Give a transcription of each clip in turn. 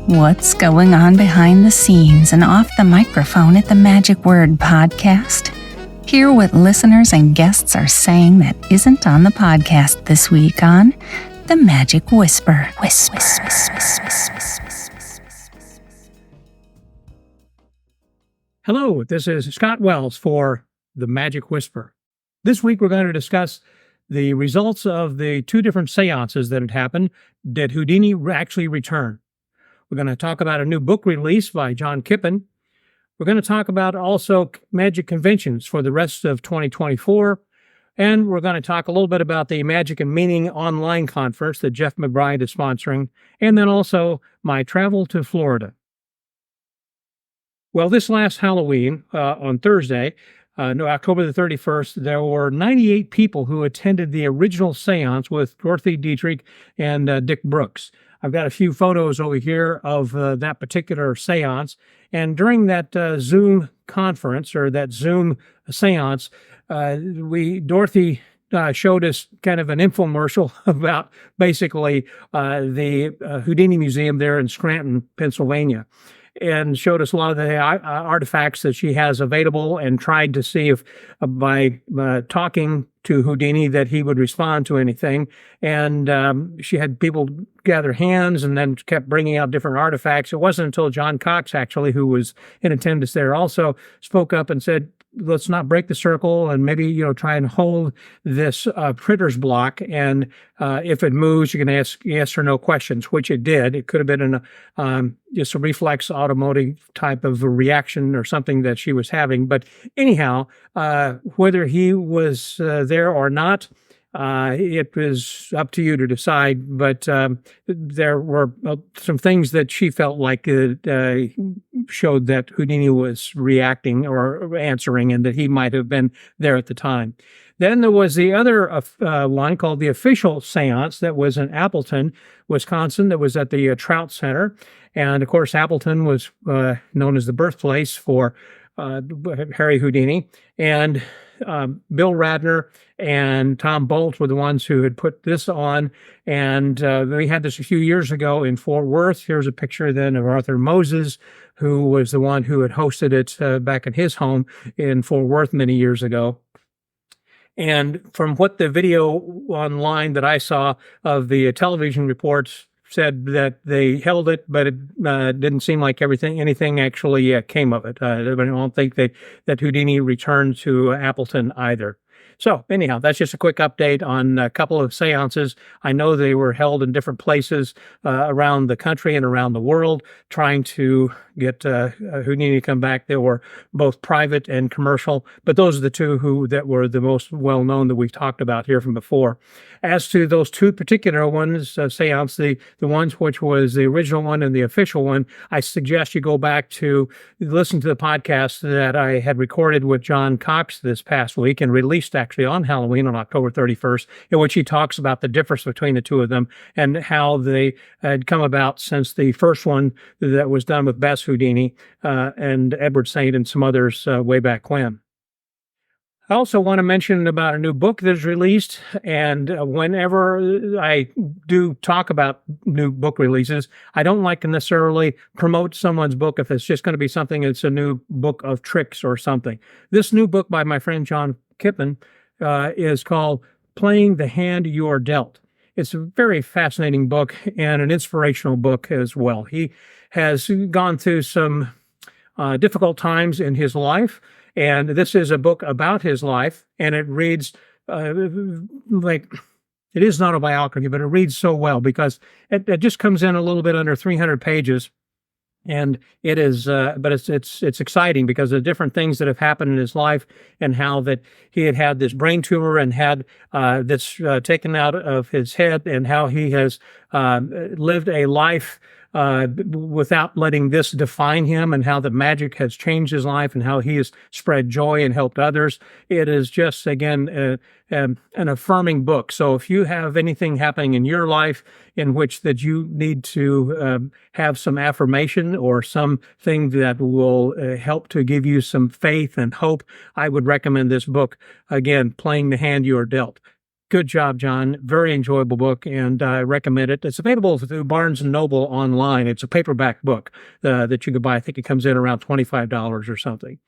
What's going on behind the scenes and off the microphone at the Magic Word podcast? Hear what listeners and guests are saying that isn't on the podcast this week on The Magic Whisper. Hello, this is Scott Wells for The Magic Whisper. This week we're going to discuss the results of the two different seances that had happened. Did Houdini actually return? We're going to talk about a new book release by John Kippen. We're going to talk about also magic conventions for the rest of 2024. And we're going to talk a little bit about the Magic and Meaning online conference that Jeff McBride is sponsoring, and then also my travel to Florida. Well, this last Halloween, on Thursday, October the 31st, there were 98 people who attended the original seance with Dorothy Dietrich and Dick Brooks. I've got a few photos over here of that particular seance. And during that Zoom conference or that Zoom seance, Dorothy showed us kind of an infomercial about basically the Houdini Museum there in Scranton, Pennsylvania, and showed us a lot of the artifacts that she has available and tried to see if by talking to Houdini that he would respond to anything. And she had people gather hands and then kept bringing out different artifacts. It wasn't until John Cox, actually, who was in attendance there, also spoke up and said, let's not break the circle and maybe, try and hold this printer's block. And if it moves, you can ask yes or no questions, which it did. It could have been just a reflex automotive type of a reaction or something that she was having. But anyhow, whether he was there or not, it was up to you to decide, but there were some things that she felt like showed that Houdini was reacting or answering and that he might have been there at the time. Then there was the other one called the Official Seance that was in Appleton, Wisconsin, that was at the Trout Center. And of course, Appleton was known as the birthplace for Harry Houdini. And Bill Radner and Tom Bolt were the ones who had put this on. And we had this a few years ago in Fort Worth. Here's a picture then of Arthur Moses, who was the one who had hosted it back at his home in Fort Worth many years ago. And from what the video online that I saw of the television reports said that they held it, but it didn't seem like anything actually came of it. I don't think that Houdini returned to Appleton either. So anyhow, that's just a quick update on a couple of seances. I know they were held in different places around the country and around the world, trying to get Houdini to come back. They were both private and commercial, but those are the two that were the most well-known that we've talked about here from before. As to those two particular ones, seance, the ones which was the original one and the official one, I suggest you go back to listen to the podcast that I had recorded with John Cox this past week and released actually on Halloween on October 31st, in which he talks about the difference between the two of them and how they had come about since the first one that was done with Bess Houdini and Edward Saint and some others way back when. I also want to mention about a new book that is released, and whenever I do talk about new book releases, I don't like to necessarily promote someone's book if it's just going to be something that's a new book of tricks or something. This new book by my friend John Kippen is called Playing the Hand You're Dealt. It's a very fascinating book and an inspirational book as well. He has gone through some difficult times in his life, and this is a book about his life, and it reads like it is not a biography, but it reads so well because it just comes in a little bit under 300 pages. And it is, but it's exciting because of the different things that have happened in his life and how that he had this brain tumor and had this taken out of his head, and how he has lived a life without letting this define him, and how the magic has changed his life and how he has spread joy and helped others. It is just, again, an affirming book. So if you have anything happening in your life in which that you need to have some affirmation or something that will help to give you some faith and hope, I would recommend this book. Again, Playing the Hand You Are Dealt. Good job, John. Very enjoyable book, and I recommend it. It's available through Barnes& and Noble online. It's a paperback book that you could buy. I think it comes in around $25 or something.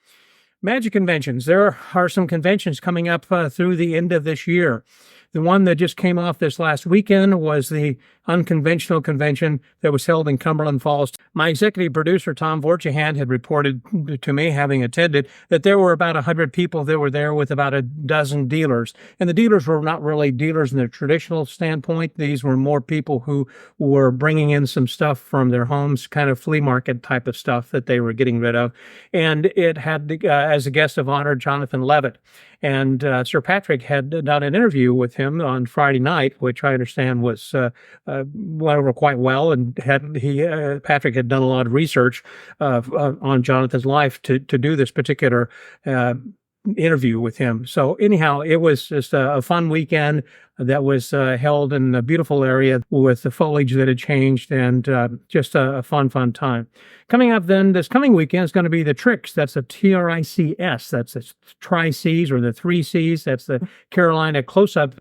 Magic conventions. There are some conventions coming up through the end of this year. The one that just came off this last weekend was the Unconventional Convention that was held in Cumberland Falls. My executive producer, Tom Vorchahan, had reported to me, having attended, that there were about 100 people that were there with about a dozen dealers. And the dealers were not really dealers in the traditional standpoint. These were more people who were bringing in some stuff from their homes, kind of flea market type of stuff that they were getting rid of. And it had, as a guest of honor, Jonathan Levitt. And Sir Patrick had done an interview with him on Friday night, which I understand was went over quite well. And Patrick had done a lot of research on Jonathan's life to do this particular interview with him. So anyhow, it was just a fun weekend that was held in a beautiful area with the foliage that had changed, and just a fun time. Coming up then this coming weekend is going to be the Tricks. That's a TRICS. That's the Tri-Cs, or the 3 Cs. That's the Carolina Close-Up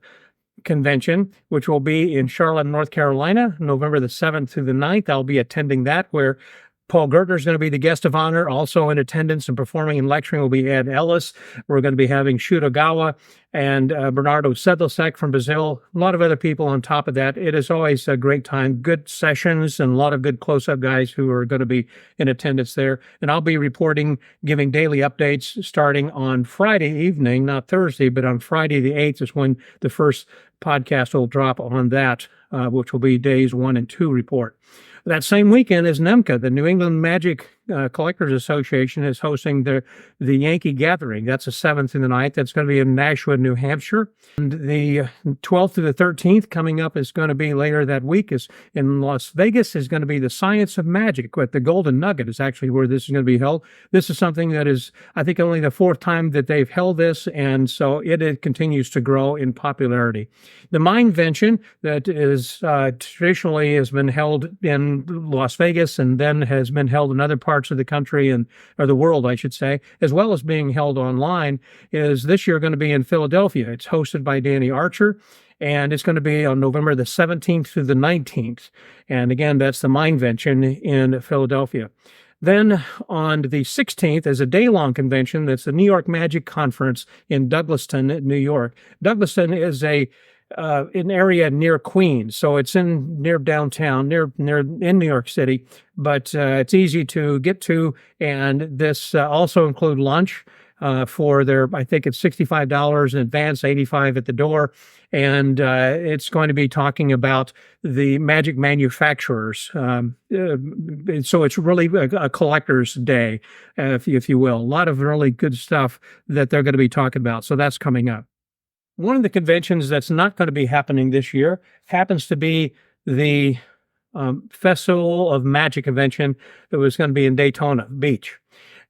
Convention, which will be in Charlotte, North Carolina, November the 7th through the 9th. I'll be attending that, where Paul Gertner is going to be the guest of honor. Also in attendance and performing and lecturing will be Ed Ellis. We're going to be having Shudogawa and Bernardo Sedlacek from Brazil. A lot of other people on top of that. It is always a great time. Good sessions and a lot of good close-up guys who are going to be in attendance there. And I'll be reporting, giving daily updates starting on Friday evening, not Thursday, but on Friday the 8th is when the first podcast will drop on that, which will be days 1 and 2 report. That same weekend is NEMCA, the New England Magic Collectors Association, is hosting the Yankee Gathering. That's the 7th and the 9th. That's going to be in Nashua, New Hampshire. And the 12th to the 13th coming up is going to be later that week is in Las Vegas, is going to be the Science of Magic. But the Golden Nugget is actually where this is going to be held. This is something that is, I think, only the 4th time that they've held this, and so it continues to grow in popularity. The Mindvention that is traditionally has been held in Las Vegas and then has been held in other parts of the country or the world, I should say, as well as being held online, is this year going to be in Philadelphia. It's hosted by Danny Archer, and it's going to be on November the 17th through the 19th. And again, that's the Mindvention in Philadelphia. Then on the 16th is a day-long convention. That's the New York Magic Conference in Douglaston, New York. Douglaston is an area near Queens, so it's near downtown, near in New York City, but it's easy to get to. And this also include lunch for I think it's $65 in advance, $85 at the door, and it's going to be talking about the magic manufacturers. So it's really a collector's day, if you will. A lot of really good stuff that they're going to be talking about. So that's coming up. One of the conventions that's not going to be happening this year happens to be the Festival of Magic convention that was going to be in Daytona Beach.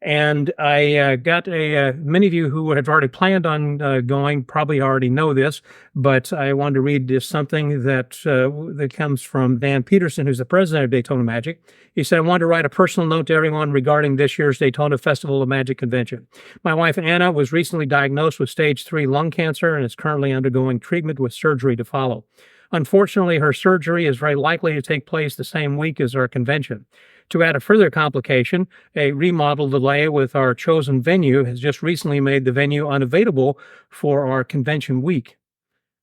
And I got many of you who have already planned on going probably already know this, but I wanted to read just something that comes from Dan Peterson, who's the president of Daytona Magic. He said, I wanted to write a personal note to everyone regarding this year's Daytona Festival of Magic convention. My wife, Anna, was recently diagnosed with stage 3 lung cancer and is currently undergoing treatment with surgery to follow. Unfortunately, her surgery is very likely to take place the same week as our convention. To add a further complication, a remodel delay with our chosen venue has just recently made the venue unavailable for our convention week.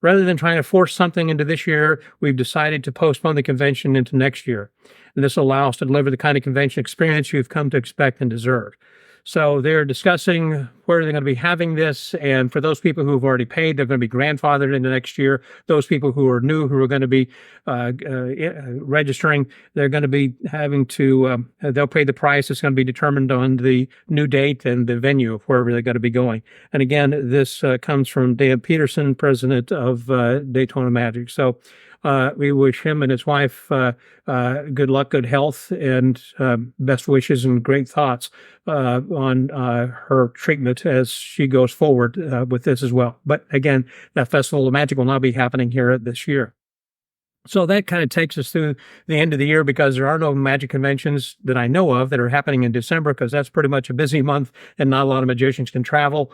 Rather than trying to force something into this year, we've decided to postpone the convention into next year. And this will allow us to deliver the kind of convention experience you've come to expect and deserve. So they're discussing where they're going to be having this. And for those people who have already paid, they're going to be grandfathered into next year. Those people who are new, who are going to be registering, they're going to be having to, they'll pay the price. It's going to be determined on the new date and the venue of wherever they're going to be going. And again, this comes from Dan Peterson, president of Daytona Magic. So we wish him and his wife good luck, good health, and best wishes and great thoughts on her treatment as she goes forward with this as well. But again, that Festival of Magic will not be happening here this year. So that kind of takes us through the end of the year, because there are no magic conventions that I know of that are happening in December, because that's pretty much a busy month and not a lot of magicians can travel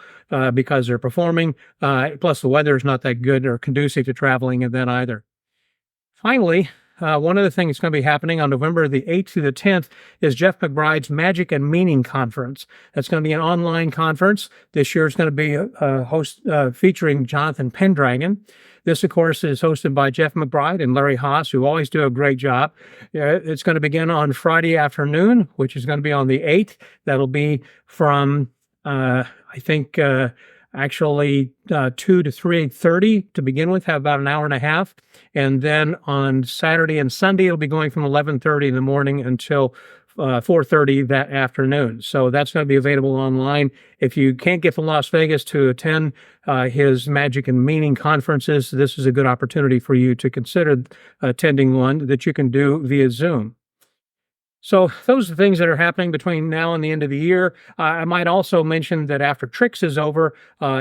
because they're performing. Plus, the weather is not that good or conducive to traveling then either. Finally, one of the things that's going to be happening on November the 8th to the 10th is Jeff McBride's Magic and Meaning Conference. That's going to be an online conference. This year is going to be featuring Jonathan Pendragon. This, of course, is hosted by Jeff McBride and Larry Haas, who always do a great job. It's going to begin on Friday afternoon, which is going to be on the 8th. That'll be from, actually 2 to 3:30 to begin with, have about an hour and a half. And then on Saturday and Sunday, it'll be going from 11:30 in the morning until 4:30 that afternoon. So that's going to be available online. If you can't get to Las Vegas to attend his Magic and Meaning conferences, this is a good opportunity for you to consider attending one that you can do via Zoom. So those are the things that are happening between now and the end of the year. I might also mention that after Tricks is over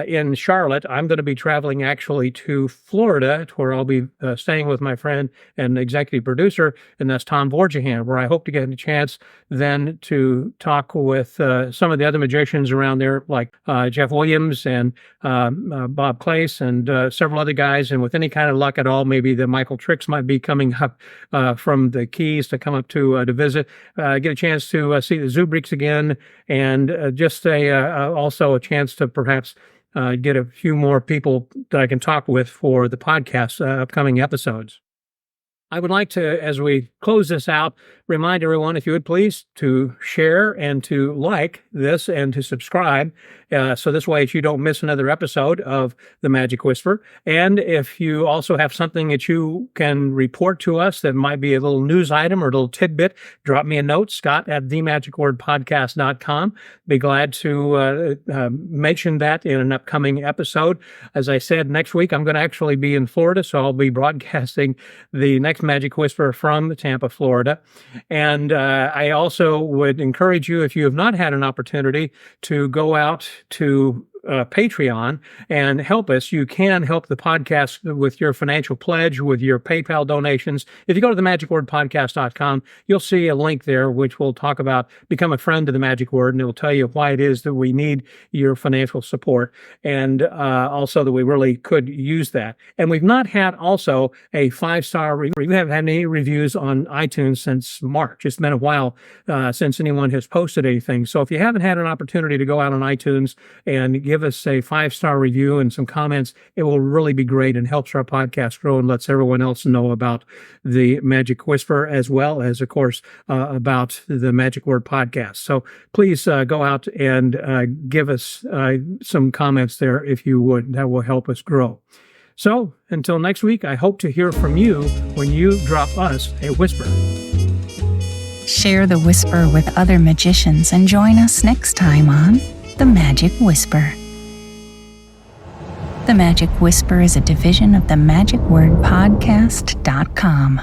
in Charlotte, I'm going to be traveling actually to Florida, where I'll be staying with my friend and executive producer, and that's Tom Borjahan, where I hope to get a chance then to talk with some of the other magicians around there, like Jeff Williams and Bob Clace and several other guys. And with any kind of luck at all, maybe the Michael Tricks might be coming up from the Keys to come up to visit. Get a chance to see the Zubriks again, and also a chance to perhaps get a few more people that I can talk with for the podcast upcoming episodes. I would like to, as we close this out, remind everyone, if you would please, to share and to like this and to subscribe. So this way you don't miss another episode of The Magic Whisper. And if you also have something that you can report to us that might be a little news item or a little tidbit, drop me a note, scott@themagicwordpodcast.com. Be glad to mention that in an upcoming episode. As I said, next week I'm going to actually be in Florida, so I'll be broadcasting the next Magic Whisper from Tampa, Florida. And I also would encourage you, if you have not had an opportunity, to go out to Patreon and help us. You can help the podcast with your financial pledge, with your PayPal donations. If you go to themagicwordpodcast.com, you'll see a link there which will talk about become a friend to the Magic Word, and it will tell you why it is that we need your financial support, and also that we really could use that. And we've not had also a 5-star review. We haven't had any reviews on iTunes since March. It's been a while since anyone has posted anything. So if you haven't had an opportunity to go out on iTunes and give us a 5-star review and some comments, it will really be great and helps our podcast grow and lets everyone else know about the Magic Whisper, as well as, of course, about the Magic Word podcast. So please go out and give us some comments there if you would. That will help us grow. So until next week, I hope to hear from you when you drop us a whisper. Share the whisper with other magicians and join us next time on The Magic Whisper. The Magic Whisper is a division of the MagicWordPodcast.com.